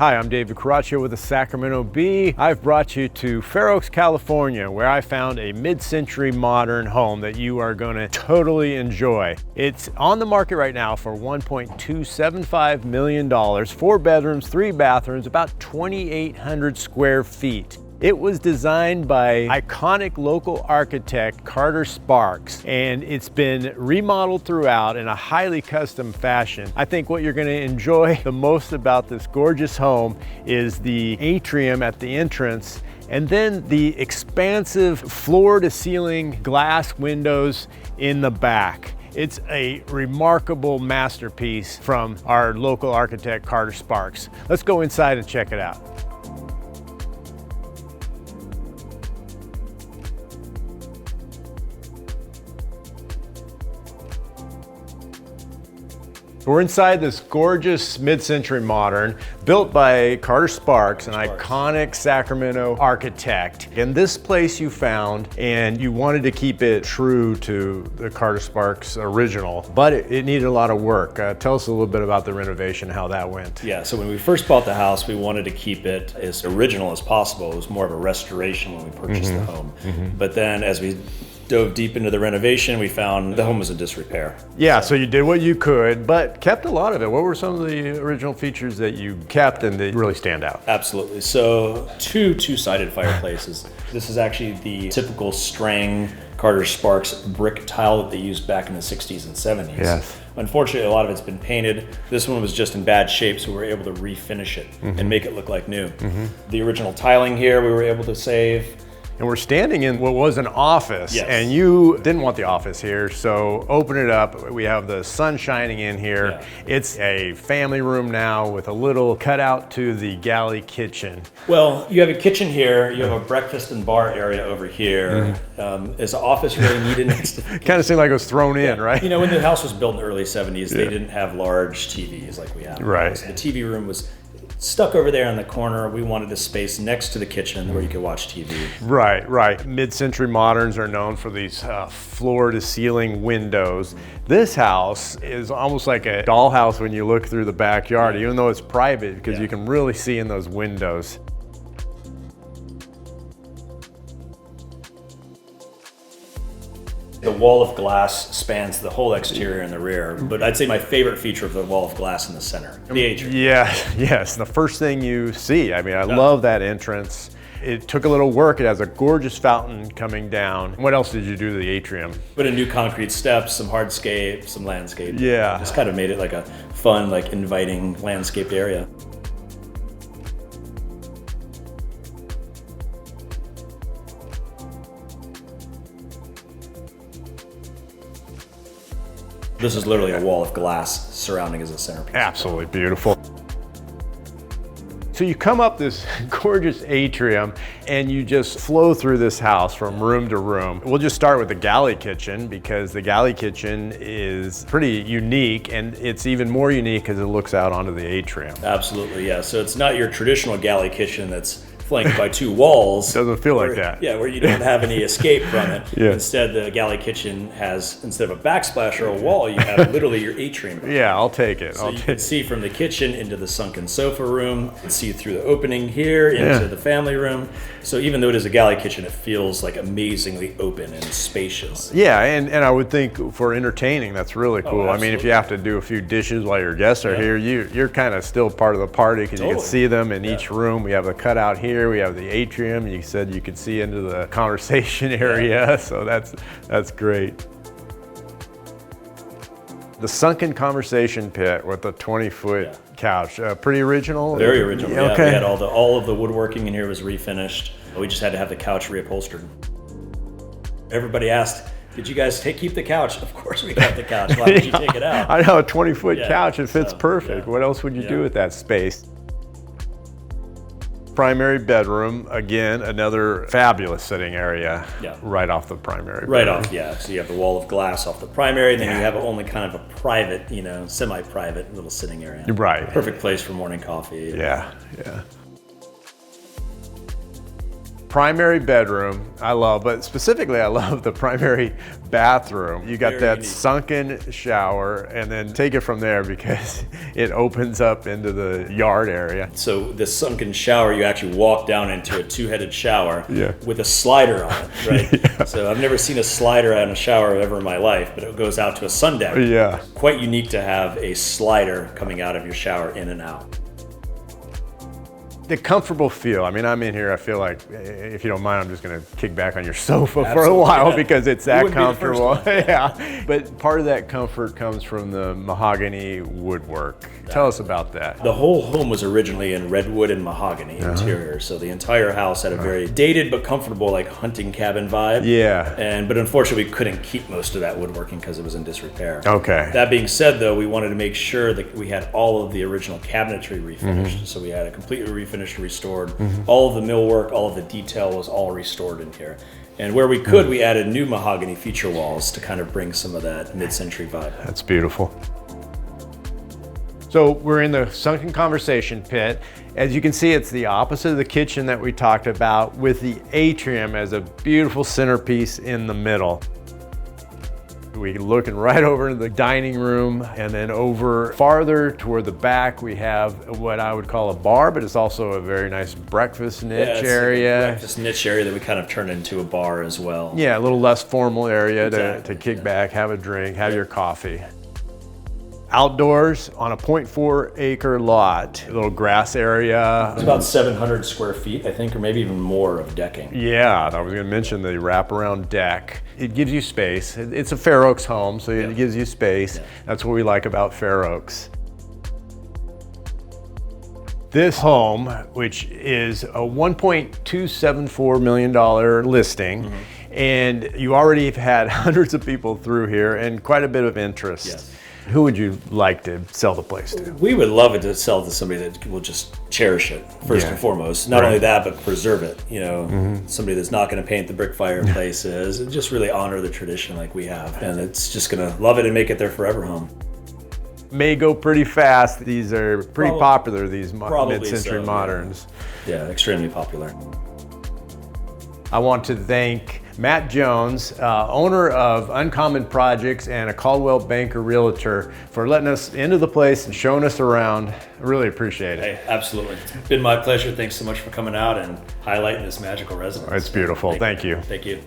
Hi, I'm David Caraccio with the Sacramento Bee. I've brought you to Fair Oaks, California, where I found a mid-century modern home that you are going to totally enjoy. It's on the market right now for $1.275 million, 4 bedrooms, 3 bathrooms, about 2,800 square feet. It was designed by iconic local architect Carter Sparks, and it's been remodeled throughout in a highly custom fashion. I think what you're going to enjoy the most about this gorgeous home is the atrium at the entrance, and then the expansive floor-to-ceiling glass windows in the back. It's a remarkable masterpiece from our local architect Carter Sparks. Let's go inside and check it out. We're inside this gorgeous mid-century modern, built by Carter Sparks, an iconic Sacramento architect. And this place you found, and you wanted to keep it true to the Carter Sparks original, but it needed a lot of work. Tell us a little bit about the renovation, how that went. Yeah, so when we first bought the house, we wanted to keep it as original as possible. It was more of a restoration when we purchased the home. But then as we dove deep into the renovation, we found the home was in disrepair. Yeah, so you did what you could, but kept a lot of it. What were some of the original features that you kept and that really stand out? Absolutely. So two-sided fireplaces. This is actually the typical Strang Carter Sparks brick tile that they used back in the 60s and 70s. Yes. Unfortunately, a lot of it's been painted. This one was just in bad shape, so we were able to refinish it and make it look like new. The original tiling here, we were able to save. And we're standing in what was an office, and you didn't want the office here, so open it up. We have the sun shining in here. Yeah. It's a family room now with a little cutout to the galley kitchen. Well, you have a kitchen here, you have a breakfast and bar area over here. Is the office really needed next to Kind of seemed like it was thrown in, right? You know, when the house was built in the early 70s, they didn't have large TVs like we have. Right. So the TV room was stuck over there in the corner. We wanted a space next to the kitchen where you could watch TV. Right, right. Mid-century moderns are known for these floor-to-ceiling windows. This house is almost like a dollhouse when you look through the backyard, even though it's private, because you can really see in those windows. The wall of glass spans the whole exterior and the rear, but I'd say my favorite feature of the wall of glass in the center, the atrium. Yeah, yes, the first thing you see. I mean, I love that entrance. It took a little work. It has a gorgeous fountain coming down. What else did you do to the atrium? Put in new concrete steps, some hardscape, some landscape. Yeah. Just kind of made it like a fun, like inviting landscaped area. This is literally a wall of glass surrounding as a centerpiece. Absolutely beautiful. So you come up this gorgeous atrium and you just flow through this house from room to room. We'll just start with the galley kitchen because the galley kitchen is pretty unique, and it's even more unique because it looks out onto the atrium. Absolutely, yeah. So it's not your traditional galley kitchen that's flanked by 2 walls. Doesn't feel like that. Yeah, where you don't have any escape from it. Yeah. Instead, the galley kitchen has, instead of a backsplash or a wall, you have literally your atrium. Yeah, I'll take it. So you can see from the kitchen into the sunken sofa room. You can see through the opening here into the family room. So even though it is a galley kitchen, it feels like amazingly open and spacious. Yeah, and I would think for entertaining, that's really cool. I mean, if you have to do a few dishes while your guests are here, you're kind of still part of the party because you can see them in each room. We have a cutout here. We have the atrium. You said you could see into the conversation area, so that's great. The sunken conversation pit with a 20-foot couch, pretty original. Very original. Yeah, okay. We had all of the woodworking in here was refinished. We just had to have the couch reupholstered. Everybody asked, "Did you guys keep the couch?" Of course we kept the couch. Why would you take it out? I know, a 20-foot couch. It fits perfect. Yeah. What else would you do with that space? Primary bedroom, again, another fabulous sitting area right off the primary Right bedroom. off, yeah. So you have the wall of glass off the primary, then you have only kind of a private, you know, semi-private little sitting area. Right. Perfect place for morning coffee. Yeah, yeah. primary bedroom, I love, but specifically I love the primary bathroom. You got Very that unique. sunken shower, and then take it from there because it opens up into the yard area. So the sunken shower, you actually walk down into a two-headed shower Yeah. with a slider on it, right? So I've never seen a slider on a shower ever in my life, but it goes out to a sun deck. Yeah. Quite unique to have a slider coming out of your shower in and out. The comfortable feel. I mean, I'm in here, I feel like, if you don't mind, I'm just gonna kick back on your sofa for a Absolutely, while yeah. because it's You that wouldn't be the first comfortable. one. Yeah. But part of that comfort comes from the mahogany woodwork. Tell us about that. The whole home was originally in redwood and mahogany interior, so the entire house had a very dated but comfortable, like, hunting cabin vibe. Yeah. But unfortunately, we couldn't keep most of that woodworking because it was in disrepair. Okay. That being said, though, we wanted to make sure that we had all of the original cabinetry refinished. So we had it completely refinished and restored. All of the millwork, all of the detail was all restored in here. And where we could, we added new mahogany feature walls to kind of bring some of that mid-century vibe. That's beautiful. So we're in the sunken conversation pit. As you can see, it's the opposite of the kitchen that we talked about, with the atrium as a beautiful centerpiece in the middle. We're looking right over into the dining room, and then over farther toward the back, we have what I would call a bar, but it's also a very nice breakfast niche It's area. Like a breakfast niche area that we kind of turned into a bar as well. Yeah, a little less formal area Exactly, to kick back, have a drink, have your coffee. Outdoors on a 0.4 acre lot, a little grass area. It's about 700 square feet, I think, or maybe even more of decking. Yeah, I was going to mention the wraparound deck. It gives you space. It's a Fair Oaks home, so it gives you space. That's what we like about Fair Oaks. This home, which is a $1.274 million listing, and you already have had hundreds of people through here and quite a bit of interest. Yes. Who would you like to sell the place to? We would love it to sell to somebody that will just cherish it, first and foremost. Not only that, but preserve it. You know, somebody that's not going to paint the brick fireplaces and just really honor the tradition like we have. And it's just going to love it and make it their forever home. May go pretty fast. These are pretty popular, these mid-century so, moderns. Yeah, extremely popular. I want to thank Matt Jones, owner of Uncommon Projects and a Caldwell Banker Realtor, for letting us into the place and showing us around. I really appreciate it. Hey, absolutely. It's been my pleasure. Thanks so much for coming out and highlighting this magical residence. It's beautiful. Thank you. Thank you.